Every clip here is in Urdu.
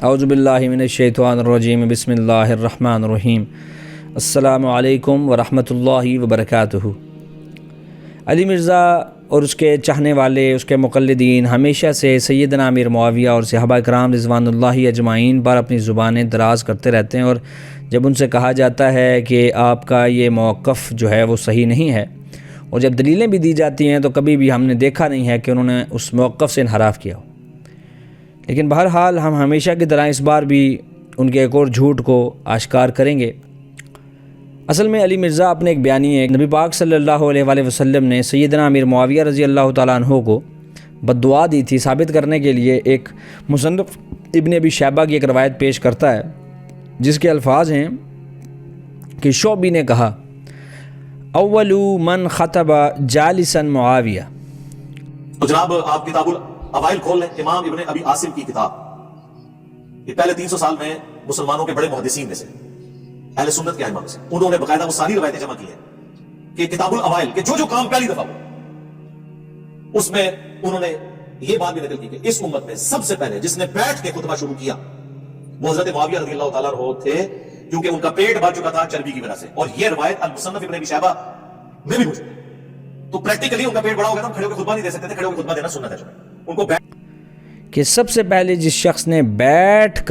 اعوذ باللہ من الشیطان الرجیم بسم اللہ الرحمن الرحیم السلام علیکم ورحمۃ اللہ وبرکاتہ۔ علی مرزا اور اس کے چاہنے والے، اس کے مقلدین ہمیشہ سے سیدنا امیر معاویہ اور صحابہ کرام رضوان اللہ اجمعین پر اپنی زبانیں دراز کرتے رہتے ہیں، اور جب ان سے کہا جاتا ہے کہ آپ کا یہ موقف جو ہے وہ صحیح نہیں ہے، اور جب دلیلیں بھی دی جاتی ہیں تو کبھی بھی ہم نے دیکھا نہیں ہے کہ انہوں نے اس موقف سے انحراف کیا ہو۔ لیکن بہرحال ہم ہمیشہ کی طرح اس بار بھی ان کے ایک اور جھوٹ کو آشکار کریں گے۔ اصل میں علی مرزا اپنے ایک بیانیے نبی پاک صلی اللہ علیہ وآلہ وسلم نے سیدنا امیر معاویہ رضی اللہ تعالیٰ عنہ کو بد دعا دی تھی، ثابت کرنے کے لیے ایک مصنف ابن ابی شیبہ کی ایک روایت پیش کرتا ہے، جس کے الفاظ ہیں کہ شعبی نے کہا اول من خطب جالسا معاویہ۔ تو جناب آپ کتاب الاوائل کھول لیں، امام ابن ابی عاصم کی کتاب۔ یہ پہلے 300 سال میں مسلمانوں کے بڑے محدثین میں سے، اہل سنت کے ائمہ میں سے، انہوں نے باقاعدہ وہ ساری روایتیں جمع کی ہیں کہ کتاب الاوائل کہ جو کام پہلی دفعہ ہوا، اس میں انہوں نے یہ بات بھی نقل کی کہ اس امت میں سب سے پہلے جس نے بیٹھ کے خطبہ شروع کیا وہ حضرت معاویہ رضی اللہ تعالیٰ عنہ تھے، کیونکہ ان کا پیٹ بھر چکا تھا چربی کی وجہ سے، اور یہ روایت المصنف ابن ابی شیبہ میں بھی موجود ہے۔ تو پریکٹیکلی ان کا پیٹ بڑا ہو گیا تھا، کھڑے ہو کے خطبہ نہیں دے سکتے تھے، کھڑے ہو کے خطبہ دینا سنت ہے ان کو۔ کہ سب سے پہلے جس شخص نے بیٹھ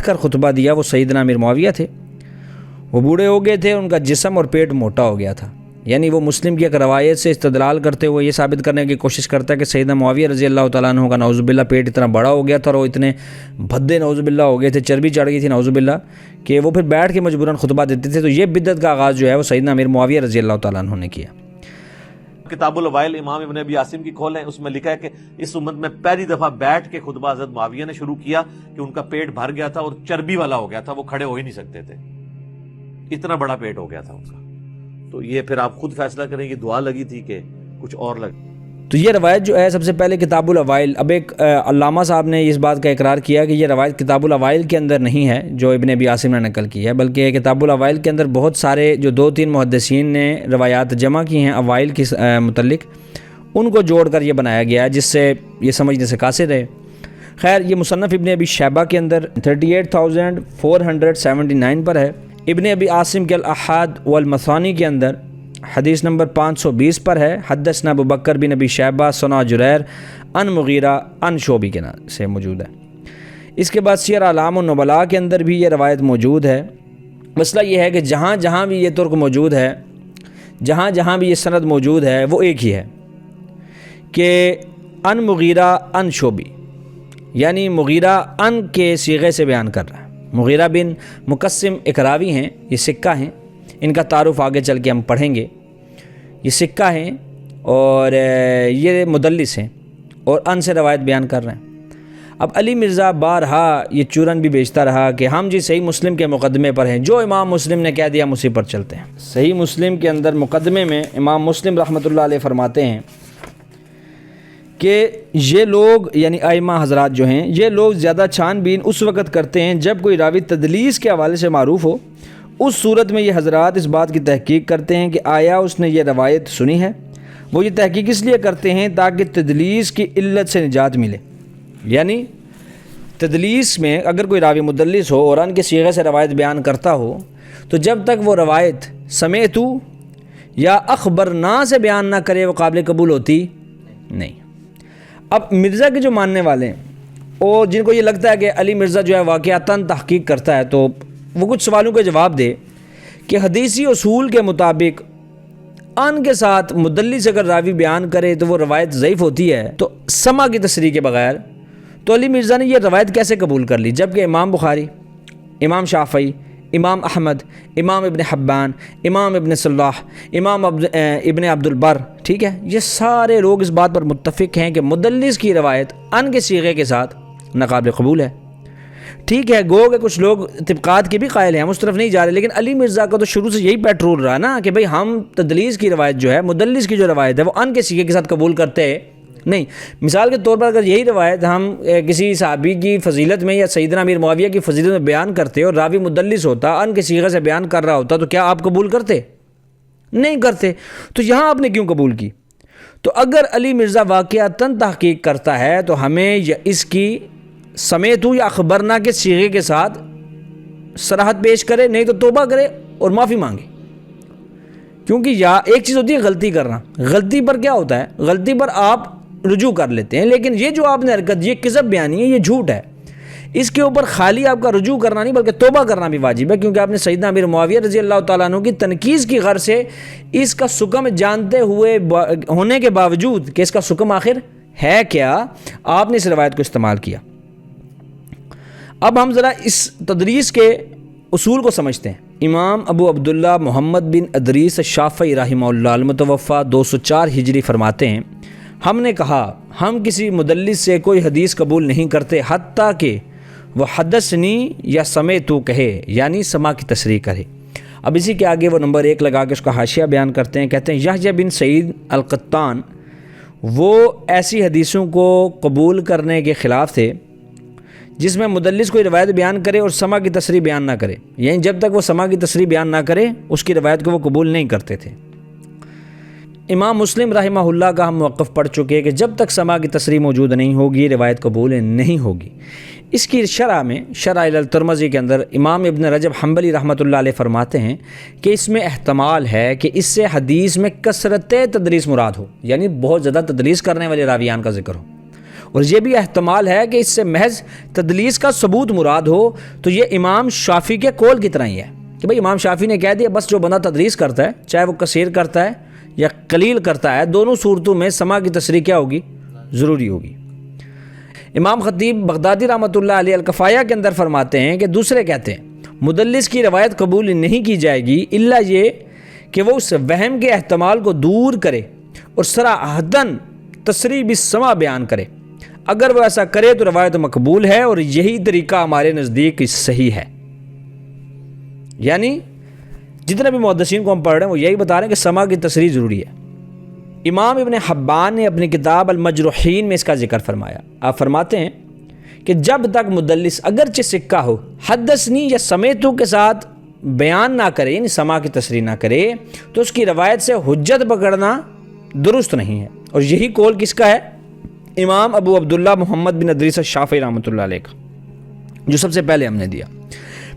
کر خطبہ دیا وہ سیدنا امیر معاویہ تھے۔ وہ بوڑھے ہو گئے تھے، ان کا جسم اور پیٹ موٹا ہو گیا تھا، یعنی وہ مسلم کی ایک روایت سے استدلال کرتے ہوئے یہ ثابت کرنے کی کوشش کرتا ہے کہ سیدنا معاویہ رضی اللہ تعالیٰ عنہ کا نعوذ باللہ پیٹ اتنا بڑا ہو گیا تھا اور وہ اتنے بھدے نعوذ باللہ ہو گئے تھے، چربی چڑھ گئی تھی نعوذ باللہ، کہ وہ پھر بیٹھ کے مجبوراً خطبہ دیتے تھے۔ تو یہ بدعت کا آغاز جو ہے وہ سیدنا امیر معاویہ رضی اللہ تعالیٰ عنہ نے کیا۔ کتاب الاوائل امام ابن ابی عاصم کی کھولیں، اس میں لکھا ہے کہ اس امت میں پہلی دفعہ بیٹھ کے خطبہ حضرت معاویہ نے شروع کیا کہ ان کا پیٹ بھر گیا تھا اور چربی والا ہو گیا تھا، وہ کھڑے ہو ہی نہیں سکتے تھے، اتنا بڑا پیٹ ہو گیا تھا ان کا۔ تو یہ پھر آپ خود فیصلہ کریں کہ دعا لگی تھی کہ کچھ اور لگی۔ تو یہ روایت جو ہے سب سے پہلے کتاب الاوائل، اب ایک علامہ صاحب نے اس بات کا اقرار کیا کہ یہ روایت کتاب الاوائل کے اندر نہیں ہے جو ابن ابی عاصم نے نقل کی ہے، بلکہ کتاب الاوائل کے اندر بہت سارے جو 2-3 محدثین نے روایات جمع کی ہیں اوائل کے متعلق، ان کو جوڑ کر یہ بنایا گیا ہے، جس سے یہ سمجھنے سے قاصر ہے۔ خیر، یہ مصنف ابن ابی شیبہ کے اندر 38,479 پر ہے۔ ابن ابی عاصم کے الاحاد والمثانی کے اندر حدیث نمبر 520 پر ہے، حدثنا ابو بکر بن ابی شیبہ ثنا جریر ان مغیرہ ان شعبی کے نام سے موجود ہے۔ اس کے بعد سیر اعلام النبلاء کے اندر بھی یہ روایت موجود ہے۔ مسئلہ یہ ہے کہ جہاں جہاں بھی یہ ترک موجود ہے، جہاں جہاں بھی یہ سند موجود ہے، وہ ایک ہی ہے کہ ان مغیرہ ان شعبی، یعنی مغیرہ ان کے صیغے سے بیان کر رہا ہے۔ مغیرہ بن مقسم ایک راوی ہیں، یہ سکہ ہیں، ان کا تعارف آگے چل کے ہم پڑھیں گے۔ یہ سکہ ہیں اور یہ مدلس ہیں اور ان سے روایت بیان کر رہے ہیں۔ اب علی مرزا بارہا یہ چورن بھی بیچتا رہا کہ ہم جی صحیح مسلم کے مقدمے پر ہیں، جو امام مسلم نے کہہ دیا ہم اسی پر چلتے ہیں۔ صحیح مسلم کے اندر مقدمے میں امام مسلم رحمۃ اللہ علیہ فرماتے ہیں کہ یہ لوگ یعنی ائمہ حضرات جو ہیں، یہ لوگ زیادہ چھان بین اس وقت کرتے ہیں جب کوئی راوی تدلیس کے حوالے سے معروف ہو۔ اس صورت میں یہ حضرات اس بات کی تحقیق کرتے ہیں کہ آیا اس نے یہ روایت سنی ہے۔ وہ یہ تحقیق اس لیے کرتے ہیں تاکہ تدلیس کی علت سے نجات ملے، یعنی تدلیس میں اگر کوئی راوی مدلس ہو اور ان کے صیغے سے روایت بیان کرتا ہو تو جب تک وہ روایت سمعتو یا اخبرنا سے بیان نہ کرے وہ قابل قبول ہوتی نہیں۔ اب مرزا کے جو ماننے والے ہیں اور جن کو یہ لگتا ہے کہ علی مرزا جو ہے واقعتاً تحقیق کرتا ہے، تو وہ کچھ سوالوں کا جواب دے کہ حدیثی اصول کے مطابق ان کے ساتھ مدلس اگر راوی بیان کرے تو وہ روایت ضعیف ہوتی ہے، تو سمع کی تصریح کے بغیر تو علی مرزا نے یہ روایت کیسے قبول کر لی، جبکہ امام بخاری، امام شافعی، امام احمد، امام ابن حبان، امام ابن صلاح، امام ابن عبد البر، ٹھیک ہے، یہ سارے لوگ اس بات پر متفق ہیں کہ مدلس کی روایت ان کے صیغے کے ساتھ ناقابل قبول ہے۔ ٹھیک ہے، گو کہ کچھ لوگ طبقات کے بھی قائل ہیں، ہم اس طرف نہیں جا رہے، لیکن علی مرزا کا تو شروع سے یہی پیٹرول رہا نا کہ بھئی ہم تدلیس کی روایت جو ہے، مدلس کی جو روایت ہے وہ ان کے صیغے کے ساتھ قبول کرتے نہیں۔ مثال کے طور پر اگر یہی روایت ہم کسی صحابی کی فضیلت میں یا سیدنا امیر معاویہ کی فضیلت میں بیان کرتے اور راوی مدلس ہوتا، ان کے صیغے سے بیان کر رہا ہوتا، تو کیا آپ قبول کرتے؟ نہیں کرتے۔ تو یہاں آپ نے کیوں قبول کی؟ تو اگر علی مرزا واقعتاً تحقیق کرتا ہے تو ہمیں اس کی سمیتو یا اخبرنا کے صیغے کے ساتھ صراحت پیش کرے، نہیں تو توبہ کرے اور معافی مانگے. کیونکہ یا ایک چیز ہوتی ہے غلطی کرنا، غلطی پر کیا ہوتا ہے، غلطی پر آپ رجوع کر لیتے ہیں، لیکن یہ جو آپ نے حرکت، یہ کذب بیانی ہے، یہ جھوٹ ہے. اس کے اوپر خالی آپ کا رجوع کرنا نہیں بلکہ توبہ کرنا بھی واجب ہے، کیونکہ آپ نے سیدنا امیر معاویہ رضی اللہ تعالیٰ عنہ کی تنقیص کی غرض سے اس کا سکم جانتے ہوئے ہونے کے باوجود کہ اس کا سکم آخر ہے کیا، آپ نے اس روایت کو استعمال کیا. اب ہم ذرا اس تدریس کے اصول کو سمجھتے ہیں. امام ابو عبداللہ محمد بن ادریس الشافعی رحمہ اللہ المتوفیٰ 204 ہجری فرماتے ہیں، ہم نے کہا ہم کسی مدلس سے کوئی حدیث قبول نہیں کرتے حتیٰ کہ وہ حدثنی یا سمیتو کہے، یعنی سما کی تصریح کرے. اب اسی کے آگے وہ نمبر 1 لگا کے اس کا حاشیہ بیان کرتے ہیں، کہتے ہیں یحییٰ بن سعید القطان وہ ایسی حدیثوں کو قبول کرنے کے خلاف تھے جس میں مدلس کوئی روایت بیان کرے اور سما کی تصریح بیان نہ کرے، یعنی جب تک وہ سما کی تصریح بیان نہ کرے اس کی روایت کو وہ قبول نہیں کرتے تھے. امام مسلم رحمہ اللہ کا ہم موقف پڑھ چکے کہ جب تک سما کی تصریح موجود نہیں ہوگی روایت قبول نہیں ہوگی. اس کی شرح میں شرح الترمذی کے اندر امام ابن رجب حنبلی رحمۃ اللہ علیہ فرماتے ہیں کہ اس میں احتمال ہے کہ اس سے حدیث میں کثرت تدلیس مراد ہو، یعنی بہت زیادہ تدلیس کرنے والے راویان کا ذکر ہو، اور یہ بھی احتمال ہے کہ اس سے محض تدلیس کا ثبوت مراد ہو. تو یہ امام شافعی کے قول کی طرح ہی ہے کہ بھئی امام شافعی نے کہہ دیا بس جو بندہ تدلیس کرتا ہے چاہے وہ کثیر کرتا ہے یا قلیل کرتا ہے، دونوں صورتوں میں سما کی تصریح کیا ہوگی، ضروری ہوگی. امام خطیب بغدادی رحمۃ اللہ علیہ الکفایہ کے اندر فرماتے ہیں کہ دوسرے کہتے ہیں مدلس کی روایت قبول نہیں کی جائے گی الا یہ کہ وہ اس وہم کے احتمال کو دور کرے اور صراحتاً تصریح بالسماع بیان کرے. اگر وہ ایسا کرے تو روایت مقبول ہے، اور یہی طریقہ ہمارے نزدیک صحیح ہے. یعنی جتنے بھی محدثین کو ہم پڑھ رہے ہیں وہ یہی بتا رہے ہیں کہ سما کی تصریح ضروری ہے. امام ابن حبان نے اپنی کتاب المجروحین میں اس کا ذکر فرمایا. آپ فرماتے ہیں کہ جب تک مدلس اگرچہ سکہ ہو حدثنی یا سمیتو کے ساتھ بیان نہ کرے، یعنی سما کی تصریح نہ کرے، تو اس کی روایت سے حجت پکڑنا درست نہیں ہے. اور یہی قول کس کا ہے؟ امام ابو عبداللہ محمد بن ادریس الشافعی رحمۃ اللہ علیہ کا، جو سب سے پہلے ہم نے دیا.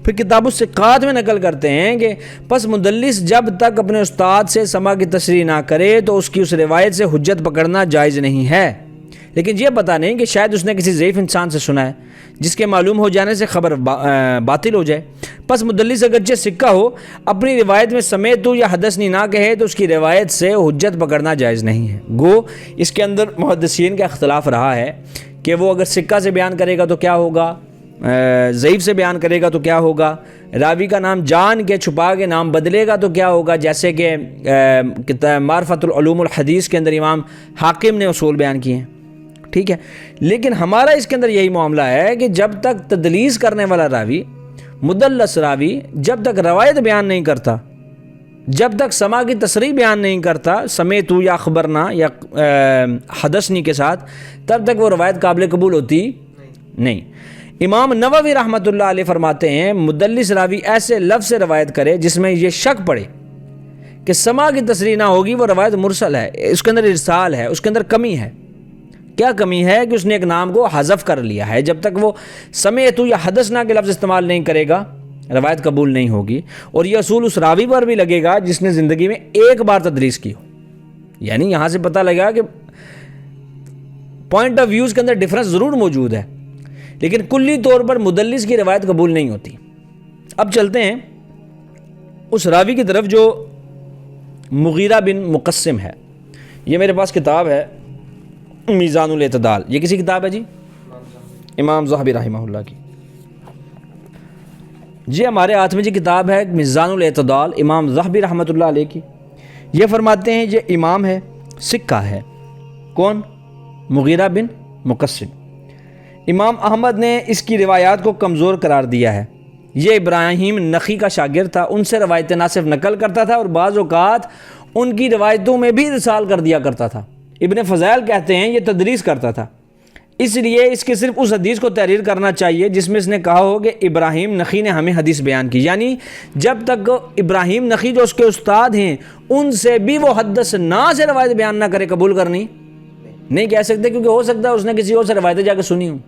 پھر کتاب الثقات میں نقل کرتے ہیں کہ پس مدلس جب تک اپنے استاد سے سما کی تصریح نہ کرے تو اس کی اس روایت سے حجت پکڑنا جائز نہیں ہے. لیکن یہ پتہ نہیں کہ شاید اس نے کسی ضعیف انسان سے سنا ہے جس کے معلوم ہو جانے سے خبر باطل ہو جائے. پس مدلس اگرچہ سکہ ہو اپنی روایت میں سمیتو یا حدثنی نہ کہے تو اس کی روایت سے حجت پکڑنا جائز نہیں ہے. گو اس کے اندر محدثین کا اختلاف رہا ہے کہ وہ اگر سکہ سے بیان کرے گا تو کیا ہوگا، ضعیف سے بیان کرے گا تو کیا ہوگا، راوی کا نام جان کے چھپا کے نام بدلے گا تو کیا ہوگا، جیسے کہ معرفت العلوم الحدیث کے اندر امام حاکم نے اصول بیان کیے ہیں. ٹھیک ہے، لیکن ہمارا اس کے اندر یہی معاملہ ہے کہ جب تک تدلیس کرنے والا راوی، مدلس راوی جب تک روایت بیان نہیں کرتا، جب تک سما کی تصریح بیان نہیں کرتا سمیتو یا اخبرنا یا حدثنی کے ساتھ، تب تک وہ روایت قابل قبول ہوتی نہیں. امام نووی رحمۃ اللہ علیہ فرماتے ہیں مدلس راوی ایسے لفظ سے روایت کرے جس میں یہ شک پڑے کہ سما کی تصریح نہ ہوگی، وہ روایت مرسل ہے، اس کے اندر ارسال ہے، اس کے اندر کمی ہے. کیا کمی ہے کہ اس نے ایک نام کو حذف کر لیا ہے. جب تک وہ سمیتو یا حدثنا کے لفظ استعمال نہیں کرے گا روایت قبول نہیں ہوگی. اور یہ اصول اس راوی پر بھی لگے گا جس نے زندگی میں ایک بار تدریس کی ہو. یعنی یہاں سے پتہ لگا کہ پوائنٹ آف ویوز کے اندر ڈفرنس ضرور موجود ہے، لیکن کلی طور پر مدلس کی روایت قبول نہیں ہوتی. اب چلتے ہیں اس راوی کی طرف جو مغیرہ بن مقسم ہے. یہ میرے پاس کتاب ہے میزان الاعتدال. یہ کسی کتاب ہے جی؟ امام ذہبی رحمہ اللہ کی. جی ہمارے ہاتھ میں جی کتاب ہے میزان الاعتدال امام ذہبی رحمۃ اللہ علیہ کی. یہ فرماتے ہیں یہ امام ہے، سکہ ہے. کون؟ مغیرہ بن مقسم. امام احمد نے اس کی روایات کو کمزور قرار دیا ہے. یہ ابراہیم نخعی کا شاگرد تھا، ان سے روایتیں نہ صرف نقل کرتا تھا اور بعض اوقات ان کی روایتوں میں بھی ارسال کر دیا کرتا تھا. ابن فضائل کہتے ہیں یہ تدریس کرتا تھا، اس لیے اس کے صرف اس حدیث کو تحریر کرنا چاہیے جس میں اس نے کہا ہو کہ ابراہیم نخعی نے ہمیں حدیث بیان کی. یعنی جب تک ابراہیم نخعی جو اس کے استاد ہیں ان سے بھی وہ حدثنا سے روایت بیان نہ کرے قبول کرنی نہیں کہہ سکتے، کیونکہ ہو سکتا ہے اس نے کسی اور سے روایتیں جا کے سنی ہوں.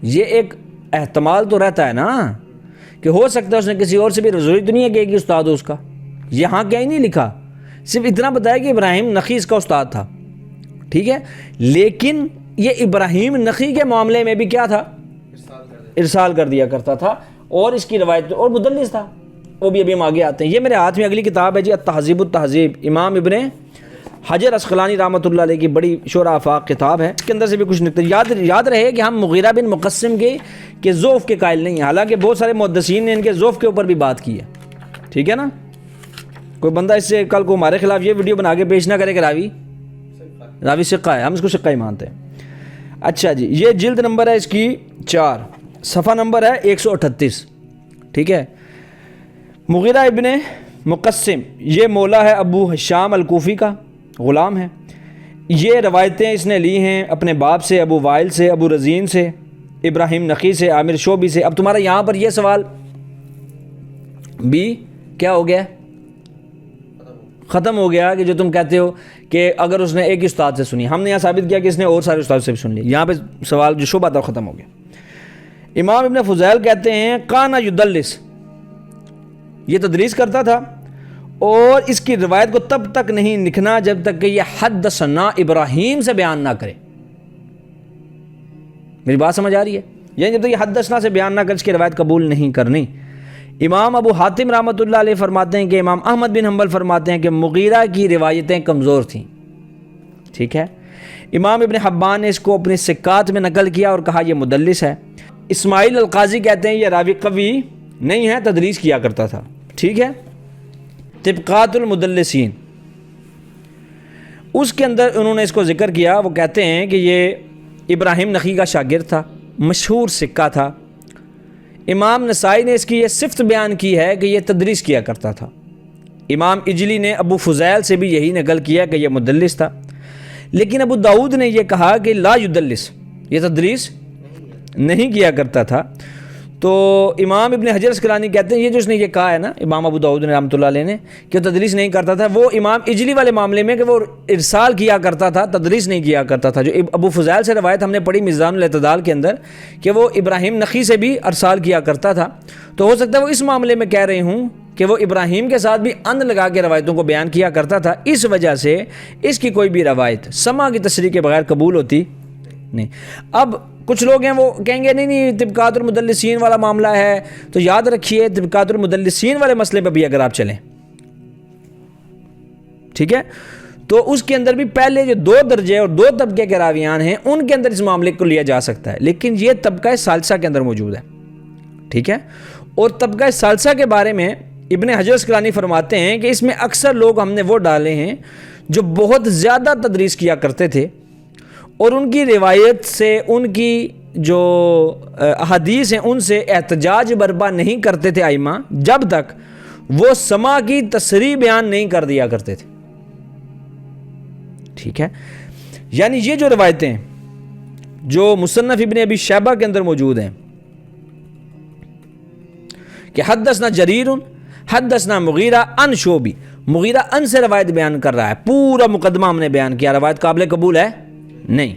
یہ ایک احتمال تو رہتا ہے نا کہ ہو سکتا ہے اس نے کسی اور سے بھی، ضروری تو نہیں ہے کہ ایک ہی استاد ہو اس کا. یہاں کیا ہی نہیں لکھا، صرف اتنا بتایا کہ ابراہیم نخی اس کا استاد تھا. ٹھیک ہے، لیکن یہ ابراہیم نخی کے معاملے میں بھی کیا تھا؟ ارسال کر دیا کرتا تھا، اور اس کی روایت اور مدلس تھا. وہ بھی ابھی ہم آگے آتے ہیں. یہ میرے ہاتھ میں اگلی کتاب ہے جی، التہذیب التہذیب، امام ابن حجر اسقلانی رحمۃ اللہ علیہ کی بڑی شورى آفاق کتاب ہے. اس کے اندر سے بھی کچھ نکتے یاد رہے کہ ہم مغیرہ بن مقسم کے ضعف کے قائل نہیں ہیں، حالانکہ بہت سارے محدثین نے ان کے ضعف کے اوپر بھی بات کی ہے. ٹھیک ہے نا، کوئی بندہ اس سے کل کو ہمارے خلاف یہ ویڈیو بنا کے پیش نہ کرے کہ راوی ثقہ ہے، ہم اس کو ثقہ ہی مانتے ہیں. اچھا جی، یہ جلد نمبر ہے اس کی 4، صفحہ نمبر ہے 138. ٹھیک ہے، مغیرہ ابن مقسم یہ مولا ہے ابو حشام الکوفی کا، غلام ہے. یہ روایتیں اس نے لی ہیں اپنے باپ سے، ابو وائل سے، ابو رزین سے، ابراہیم نخی سے، عامر شعبی سے. اب تمہارا یہاں پر یہ سوال بھی کیا ہو گیا؟ ختم ہو گیا کہ جو تم کہتے ہو کہ اگر اس نے ایک ہی استاد سے سنی. ہم نے یہاں ثابت کیا کہ اس نے اور سارے استاد سے بھی سن لی. یہاں پہ سوال جو شبہ تھا ختم ہو گیا. امام ابن فضیل کہتے ہیں کانا یدلس، یہ تدریس کرتا تھا، اور اس کی روایت کو تب تک نہیں لکھنا جب تک کہ یہ حدثنا ابراہیم سے بیان نہ کرے. میری بات سمجھ آ رہی ہے؟ یعنی جب تک یہ حدثنا سے بیان نہ کرے اس کی روایت قبول نہیں کرنی. امام ابو حاتم رحمۃ اللہ علیہ فرماتے ہیں کہ امام احمد بن حنبل فرماتے ہیں کہ مغیرہ کی روایتیں کمزور تھیں. ٹھیک ہے، امام ابن حبان نے اس کو اپنے سکات میں نقل کیا اور کہا یہ مدلس ہے. اسماعیل القاضی کہتے ہیں یہ راوی قوی نہیں ہے، تدریس کیا کرتا تھا. ٹھیک ہے، طبقات المدلسین اس کے اندر انہوں نے اس کو ذکر کیا. وہ کہتے ہیں کہ یہ ابراہیم نخی کا شاگرد تھا، مشہور سکہ تھا. امام نسائی نے اس کی یہ صفت بیان کی ہے کہ یہ تدریس کیا کرتا تھا. امام اجلی نے ابو فضیل سے بھی یہی نقل کیا کہ یہ مدلس تھا. لیکن ابو داؤد نے یہ کہا کہ لا یدلس، یہ تدریس نہیں کیا کرتا تھا. تو امام ابن حجر اسقلانی کہتے ہیں یہ جو اس نے یہ کہا ہے نا امام ابو داؤد نے رحمۃ اللہ علیہ نے کہ تدریس نہیں کرتا تھا، وہ امام اجلی والے معاملے میں کہ وہ ارسال کیا کرتا تھا، تدریس نہیں کیا کرتا تھا. جو ابو فضیل سے روایت ہم نے پڑھی میزان الاعتدال کے اندر کہ وہ ابراہیم نخی سے بھی ارسال کیا کرتا تھا، تو ہو سکتا ہے وہ اس معاملے میں کہہ رہے ہوں کہ وہ ابراہیم کے ساتھ بھی اند لگا کے روایتوں کو بیان کیا کرتا تھا. اس وجہ سے اس کی کوئی بھی روایت سما کی تصریح کے بغیر قبول ہوتی نہیں. اب کچھ لوگ ہیں وہ کہیں گے نہیں طبقات المدلسین والا معاملہ ہے، تو یاد رکھیے طبقات المدلسین والے مسئلے پہ بھی اگر آپ چلیں، ٹھیک ہے، تو اس کے اندر بھی پہلے جو 2 درجے اور 2 طبقے کے راویان ہیں ان کے اندر اس معاملے کو لیا جا سکتا ہے. لیکن یہ طبقہ ثالثہ کے اندر موجود ہے. ٹھیک ہے، اور طبقہ ثالثہ کے بارے میں ابن حجر اسقلانی فرماتے ہیں کہ اس میں اکثر لوگ ہم نے وہ ڈالے ہیں جو بہت زیادہ تدریس کیا کرتے تھے، اور ان کی روایت سے ان کی جو احادیث ہیں ان سے احتجاج برپا نہیں کرتے تھے ائمہ جب تک وہ سما کی تصریح بیان نہیں کر دیا کرتے تھے. ٹھیک ہے، یعنی یہ جو روایتیں جو مصنف ابن ابی شیبہ کے اندر موجود ہیں کہ حدثنا جریر حدثنا مغیرہ ان شعبی، مغیرہ ان سے روایت بیان کر رہا ہے، پورا مقدمہ ہم نے بیان کیا، روایت قابل قبول ہے نہیں.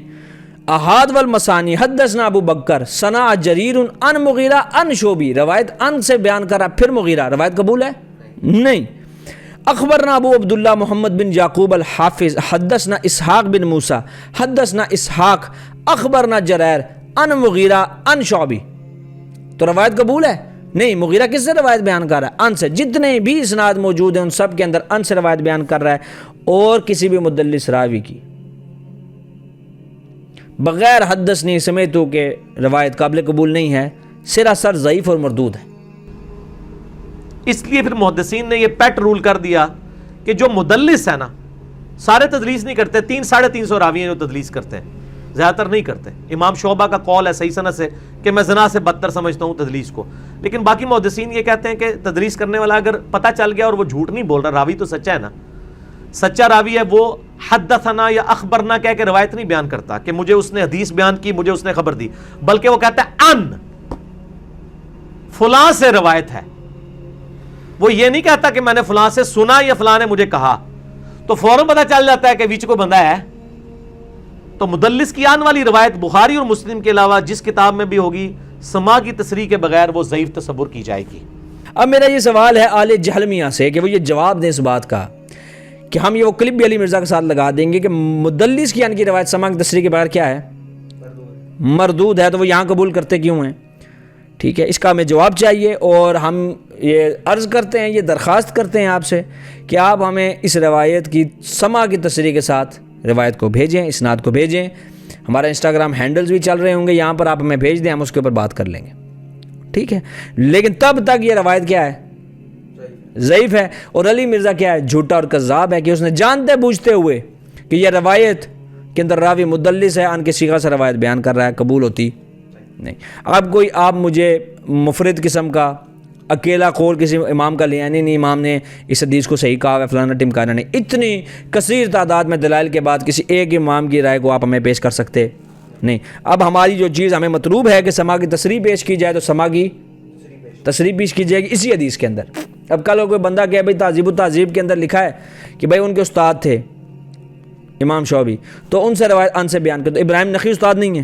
احاد والمسانی حدثنا ابو بکر ثنا جریر ان مغیرہ ان شعبی، روایت ان سے بیان کر رہا پھر مغیرہ، روایت قبول ہے نہیں. اخبرنا ابو عبداللہ محمد بن یعقوب الحافظ حدثنا اسحاق بن موسیٰ حدثنا اسحاق اخبرنا جریر ان مغیرہ ان شعبی، تو روایت قبول ہے نہیں. مغیرہ کس سے روایت بیان کر رہا ہے؟ ان سے. جتنے بھی اسناد موجود ہیں ان سب کے اندر ان سے روایت بیان کر رہا ہے، اور کسی بھی مدلس راوی کی بغیر حدثنی سمیتو کہ روایت قابل قبول نہیں ہے، سراسر ضعیف اور مردود ہے. اس لیے پھر محدثین نے یہ پیٹ رول کر دیا کہ جو مدلس ہے نا سارے تدلیس نہیں کرتے، 300-350 راوی ہیں جو تدلیس کرتے ہیں، زیادہ تر نہیں کرتے. امام شعبہ کا قول ہے صحیح سند سے کہ میں زنا سے بدتر سمجھتا ہوں تدلیس کو. لیکن باقی محدثین یہ کہتے ہیں کہ تدلیس کرنے والا اگر پتہ چل گیا اور وہ جھوٹ نہیں بول رہا، راوی تو سچا ہے نا، سچا راوی ہے، وہ حدثنا یا اخبرنا کہہ کے روایت نہیں بیان کرتا کہ مجھے اس نے حدیث بیان کی، مجھے اس نے خبر دی، بلکہ وہ کہتا ہے ان فلاں سے روایت ہے. وہ یہ نہیں کہتا کہ میں نے فلاں سے سنا یا فلاں نے مجھے کہا، تو فوراً پتہ چل جاتا ہے کہ بیچ کو بندہ ہے. تو مدلس کی آن والی روایت بخاری اور مسلم کے علاوہ جس کتاب میں بھی ہوگی سما کی تصریح کے بغیر وہ ضعیف تصور کی جائے گی۔ اب میرا یہ سوال ہے آل جہلمیہ سے کہ وہ یہ جواب دیں اس بات کا کہ ہم یہ وہ کلپ بھی علی مرزا کے ساتھ لگا دیں گے کہ مدلس کی ان کی روایت سما کی تصریح کے بغیر کیا ہے؟ مردود ہے، تو وہ یہاں قبول کرتے کیوں ہیں؟ ٹھیک ہے، اس کا ہمیں جواب چاہیے، اور ہم یہ عرض کرتے ہیں، یہ درخواست کرتے ہیں آپ سے کہ آپ ہمیں اس روایت کی سما کی تصریح کے ساتھ روایت کو بھیجیں، اسناد کو بھیجیں۔ ہمارا انسٹاگرام ہینڈلز بھی چل رہے ہوں گے، یہاں پر آپ ہمیں بھیج دیں، ہم اس کے اوپر بات کر لیں گے، ٹھیک ہے۔ لیکن تب تک یہ روایت کیا ہے؟ ضعیف ہے، اور علی مرزا کیا ہے؟ جھوٹا اور کذاب ہے کہ اس نے جانتے بوجھتے ہوئے کہ یہ روایت کے اندر راوی مدلس ہے، ان کے صیغہ سے روایت بیان کر رہا ہے، قبول ہوتی نہیں۔ اب آپ مجھے مفرد قسم کا اکیلا قول کسی امام کا لیا نہیں امام نے اس حدیث کو صحیح کہا ہے فلانا ٹمکانا نہیں، اتنی کثیر تعداد میں دلائل کے بعد کسی ایک امام کی رائے کو آپ ہمیں پیش کر سکتے نہیں۔ اب ہماری جو چیز ہمیں مطلوب ہے کہ سما کی تصریح پیش کی جائے، تو سما کی تصریح پیش کی جائے گی اسی حدیث کے اندر۔ اب کل کوئی بندہ کہ بھائی تہذیب و تہذیب کے اندر لکھا ہے کہ بھائی ان کے استاد تھے امام شعبی، تو ان سے روایت ان سے بیان کر، تو ابراہیم نخعی استاد نہیں ہے؟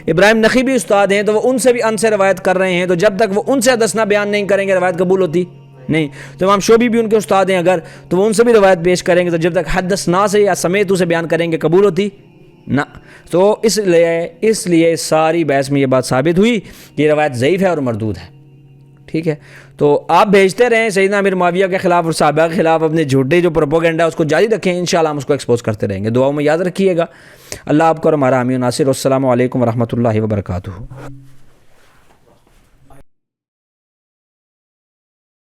ابراہیم نخعی بھی استاد ہیں، تو وہ ان سے بھی ان سے روایت کر رہے ہیں، تو جب تک وہ ان سے حدثنا بیان نہیں کریں گے روایت قبول ہوتی نہیں۔ تو امام شعبی بھی ان کے استاد ہیں اگر، تو وہ ان سے بھی روایت پیش کریں گے، تو جب تک حدثنا سے یا سمیتو سے بیان کریں گے قبول ہوتی نہ۔ تو اس لیے ساری بحث میں یہ بات ثابت ہوئی کہ یہ روایت ضعیف ہے اور مردود ہے، ٹھیک ہے۔ تو آپ بھیجتے رہیں سیدنا امیر معاویہ کے خلاف اور صحابہ کے خلاف اپنے جھوٹے جو پروپیگنڈا ہے اس کو جاری رکھیں، انشاءاللہ ہم اس کو ایکسپوز کرتے رہیں گے۔ دعاؤں میں یاد رکھیے گا۔ اللہ آپ کو اور ہمارا حامی و ناصر۔ السلام علیکم ورحمۃ اللہ وبرکاتہ۔